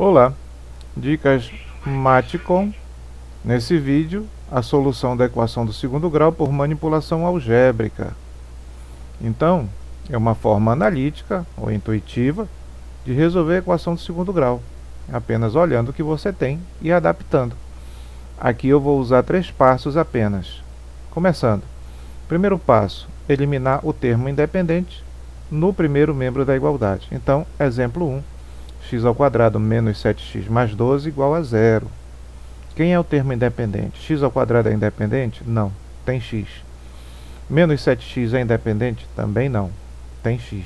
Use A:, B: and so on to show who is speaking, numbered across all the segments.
A: Olá, dicas Matcom. Nesse vídeo, a solução da equação do segundo grau por manipulação algébrica. Então, é uma forma analítica ou intuitiva de resolver a equação do segundo grau, apenas olhando o que você tem e adaptando. Aqui eu vou usar 3 passos apenas. Começando. Primeiro passo, eliminar o termo independente no primeiro membro da igualdade. Então, exemplo 1. x² menos 7x mais 12 igual a 0. Quem é o termo independente? x² é independente? Não, tem x. Menos 7x é independente? Também não, tem x.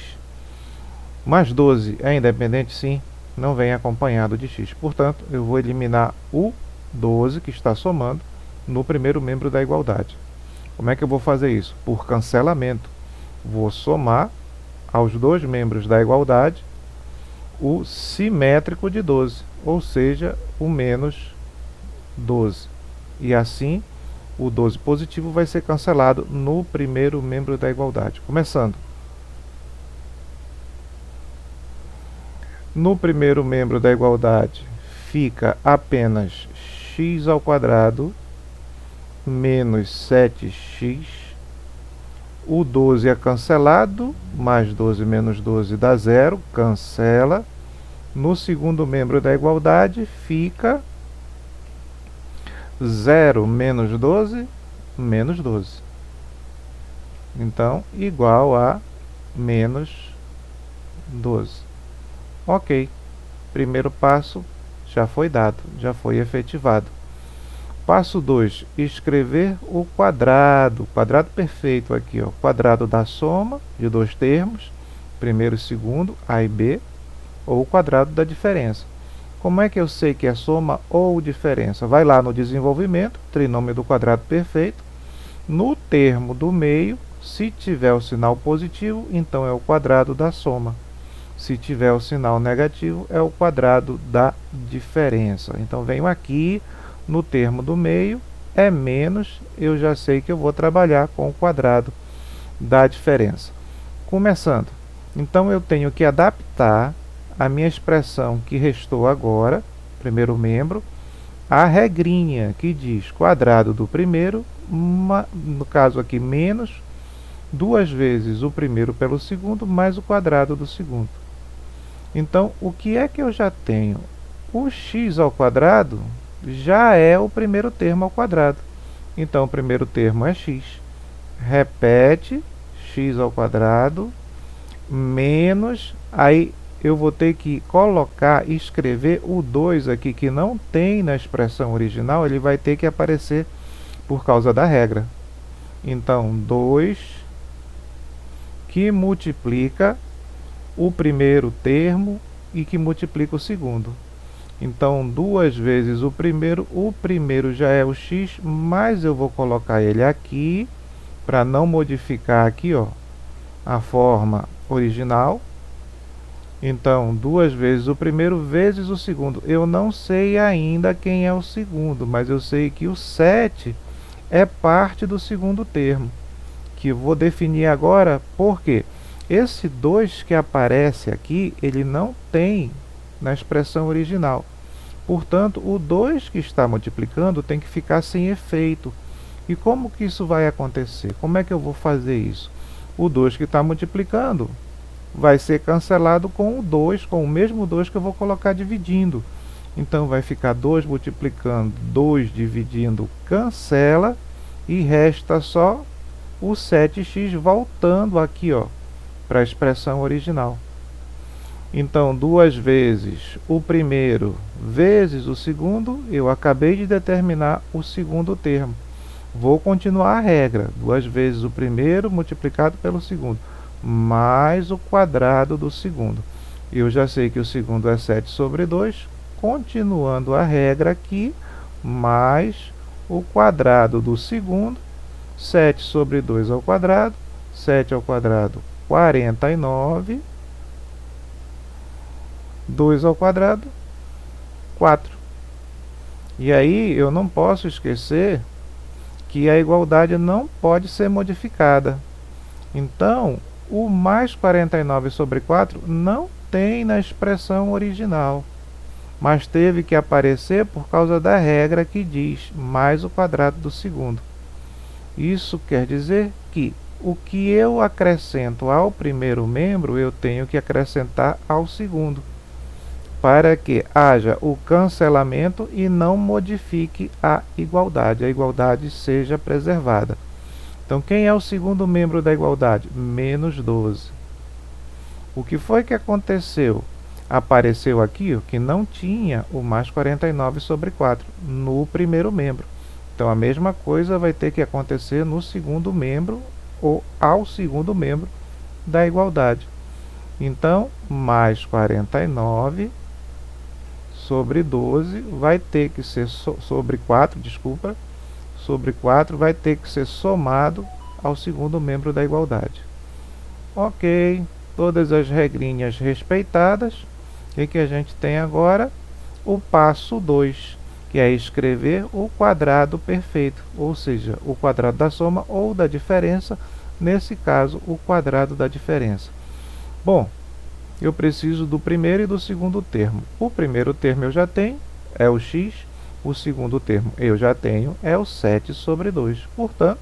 A: Mais 12 é independente? Sim, não vem acompanhado de x. Portanto, eu vou eliminar o 12 que está somando no primeiro membro da igualdade. Como é que eu vou fazer isso? Por cancelamento. Vou somar aos dois membros da igualdade o simétrico de 12, ou seja, o menos 12. E assim, o 12 positivo vai ser cancelado no primeiro membro da igualdade. Começando. No primeiro membro da igualdade, fica apenas x² menos 7x. O 12 é cancelado, mais 12 menos 12 dá 0, cancela. No segundo membro da igualdade fica 0 menos 12, menos 12. Então, igual a menos 12. Ok, primeiro passo já foi dado, já foi efetivado. Passo 2, escrever o quadrado perfeito aqui, ó, quadrado da soma de dois termos, primeiro e segundo, A e B, ou o quadrado da diferença. Como é que eu sei que é soma ou diferença? Vai lá no desenvolvimento, trinômio do quadrado perfeito, no termo do meio, se tiver o sinal positivo, então é o quadrado da soma. Se tiver o sinal negativo, é o quadrado da diferença. Então, venho aqui no termo do meio, é menos, eu já sei que eu vou trabalhar com o quadrado da diferença. Começando, então eu tenho que adaptar a minha expressão que restou agora, primeiro membro, à regrinha que diz quadrado do primeiro, no caso aqui menos, 2 vezes o primeiro pelo segundo, mais o quadrado do segundo. Então, o que é que eu já tenho? O x² já é o primeiro termo ao quadrado. Então, o primeiro termo é x. Repete, x² menos, aí eu vou ter que colocar, escrever o 2 aqui, que não tem na expressão original, ele vai ter que aparecer por causa da regra. Então, 2 que multiplica o primeiro termo e que multiplica o segundo. Então, 2 vezes o primeiro já é o x, mas eu vou colocar ele aqui, para não modificar aqui, ó, a forma original. Então, 2 vezes o primeiro vezes o segundo. Eu não sei ainda quem é o segundo, mas eu sei que o 7 é parte do segundo termo, que eu vou definir agora. Por quê? Esse 2 que aparece aqui, ele não tem na expressão original. Portanto, o 2 que está multiplicando tem que ficar sem efeito. E como que isso vai acontecer? Como é que eu vou fazer isso? O 2 que está multiplicando vai ser cancelado com o 2, com o mesmo 2 que eu vou colocar dividindo. Então, vai ficar 2 multiplicando, 2 dividindo, cancela, e resta só o 7x voltando aqui, ó, para a expressão original. Então, 2 vezes o primeiro vezes o segundo, eu acabei de determinar o segundo termo. Vou continuar a regra, 2 vezes o primeiro multiplicado pelo segundo, mais o quadrado do segundo. Eu já sei que o segundo é 7 sobre 2, continuando a regra aqui, mais o quadrado do segundo, 7 sobre 2 ao quadrado, 7 ao quadrado, 49, 2 ao quadrado, 4. E aí eu não posso esquecer que a igualdade não pode ser modificada. Então, o mais 49 sobre 4 não tem na expressão original. mas teve que aparecer por causa da regra que diz mais o quadrado do segundo. Isso quer dizer que o que eu acrescento ao primeiro membro, eu tenho que acrescentar ao segundo, para que haja o cancelamento e não modifique a igualdade seja preservada. Então, quem é o segundo membro da igualdade? Menos 12. O que foi que aconteceu? Apareceu aqui o que não tinha o mais 49 sobre 4 no primeiro membro. Então, a mesma coisa vai ter que acontecer no segundo membro ou ao segundo membro da igualdade. Então, mais 49 sobre 12 vai ter que ser sobre 4, desculpa, sobre 4 vai ter que ser somado ao segundo membro da igualdade. Ok, todas as regrinhas respeitadas. O que a gente tem agora? O passo 2, que é escrever o quadrado perfeito, ou seja, o quadrado da soma ou da diferença, nesse caso, o quadrado da diferença. Bom, eu preciso do primeiro e do segundo termo. O primeiro termo eu já tenho, é o x. O segundo termo eu já tenho, é o 7 sobre 2. Portanto,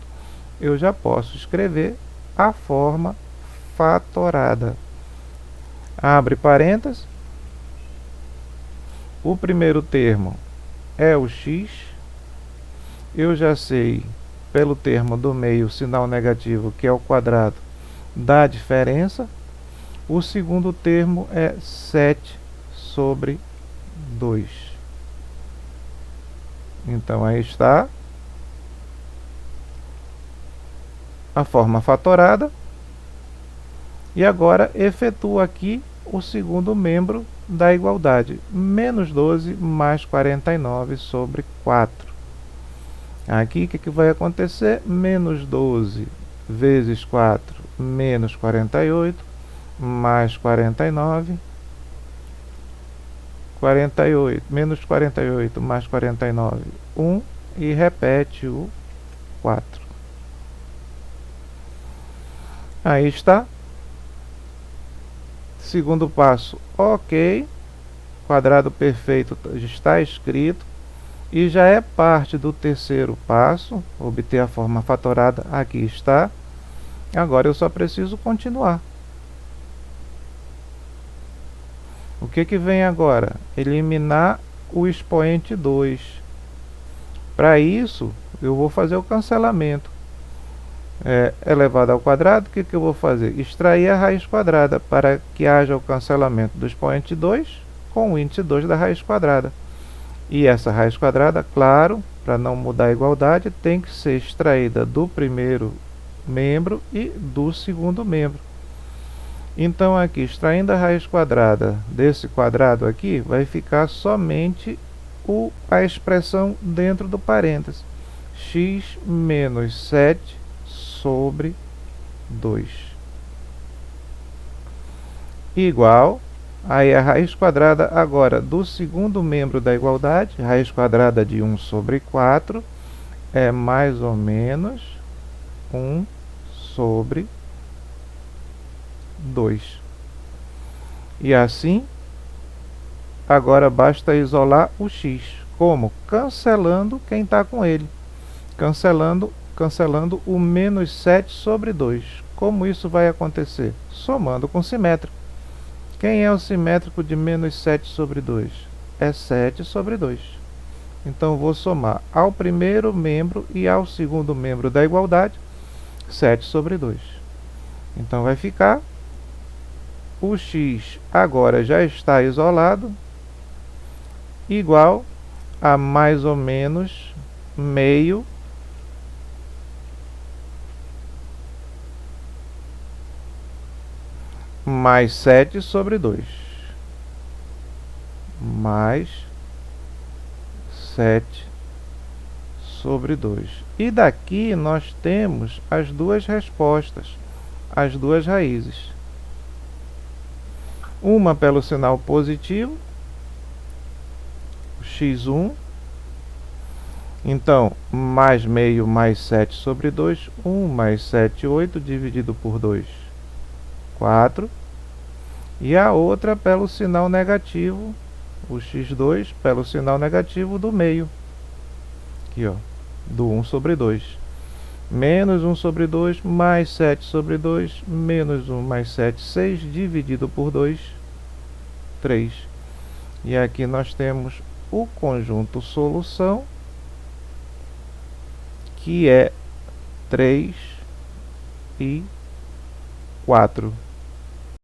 A: eu já posso escrever a forma fatorada. Abre parênteses. O primeiro termo é o x. Eu já sei, pelo termo do meio, sinal negativo, que é o quadrado da diferença. O segundo termo é 7 sobre 2. Então, aí está a forma fatorada. E agora, efetuo aqui o segundo membro da igualdade. Menos 12 mais 49 sobre 4. Aqui, o que vai acontecer? Menos 12 vezes 4, menos 48, mais 49. 48, menos 48 mais 49, 1, e repete o 4. Aí está. Segundo passo, ok. Quadrado perfeito está escrito. E já é parte do terceiro passo, obter a forma fatorada, aqui está. Agora eu só preciso continuar. O que vem agora? Eliminar o expoente 2. Para isso, eu vou fazer o cancelamento. Elevado ao quadrado, o que eu vou fazer? Extrair a raiz quadrada para que haja o cancelamento do expoente 2 com o índice 2 da raiz quadrada. E essa raiz quadrada, claro, para não mudar a igualdade, tem que ser extraída do primeiro membro e do segundo membro. Então, aqui, extraindo a raiz quadrada desse quadrado aqui, vai ficar somente a expressão dentro do parênteses. X menos 7 sobre 2. Igual, aí a raiz quadrada agora do segundo membro da igualdade, raiz quadrada de 1 sobre 4, é mais ou menos 1 sobre 2. E assim, agora basta isolar o x. Como? Cancelando quem está com ele. Cancelando o menos 7 sobre 2. Como isso vai acontecer? Somando com o simétrico. Quem é o simétrico de menos 7 sobre 2? É 7 sobre 2. Então, vou somar ao primeiro membro e ao segundo membro da igualdade, 7 sobre 2. Então, vai ficar... O x agora já está isolado, igual a mais ou menos meio mais 7 sobre 2. Mais 7 sobre 2. E daqui nós temos as duas respostas, as duas raízes. Uma pelo sinal positivo, x1. Então, mais meio mais 7 sobre 2, 1 mais 7, 8, dividido por 2, 4. E a outra pelo sinal negativo, o x2 pelo sinal negativo do meio. Aqui, ó, do 1 sobre 2. Menos 1 sobre 2, mais 7 sobre 2, menos 1 mais 7, 6, dividido por 2, 3. E aqui nós temos o conjunto solução, que é 3 e 4.